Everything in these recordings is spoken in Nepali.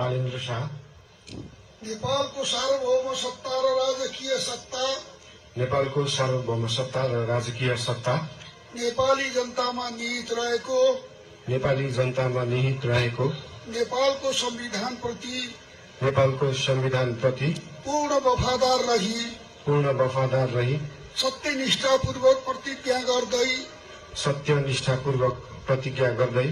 बालेन्द्र शाह। नेपालको सार्वभौम सत्ता र राजकीय सत्ता नेपालको सार्वभौम सत्ता र राजकीय सत्ता नेपाली जनतामा निहित रहेको नेपाली जनतामा निहित रहेको नेपालको संविधान प्रति पूर्ण वफादार रही सत्यनिष्ठापूर्वक प्रतिज्ञा गर्दै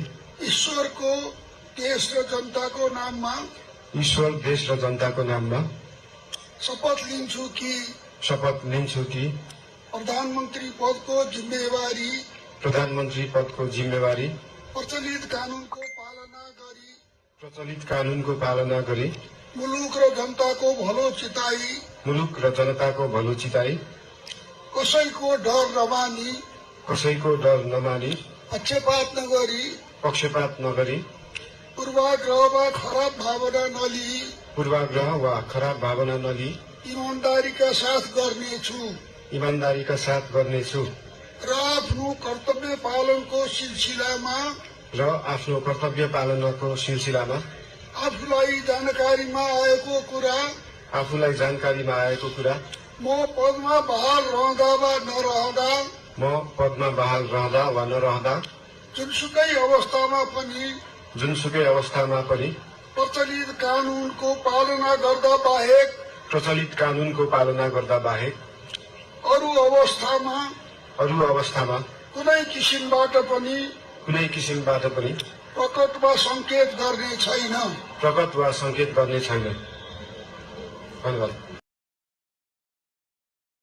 ईश्वरको देश र जनताको नाममा शपथ लिन्छु कि प्रधानमन्त्री पदको जिम्मेवारी प्रचलित कानूनको पालना गरी मुलुक र जनताको भलो चिताई कसैको डर नमानी पक्षपात नगरी पूर्वाग्रह वा खराब भावना नलिई ईमानदारीका साथ गर्नेछु र आफ्नो कर्तव्य पालनको सिलसिलामा आफूलाई जानकारीमा आएको कुरा म पदमा बहाल रहँदा वा नरहँदा जुनसुकै अवस्थामा पनि प्रचलित कानूनको पालना गर्दा बाहेक अरू अवस्थामा कुनै किसिमबाट पनि प्रकट वा संकेत गर्ने छैन। धन्यवाद।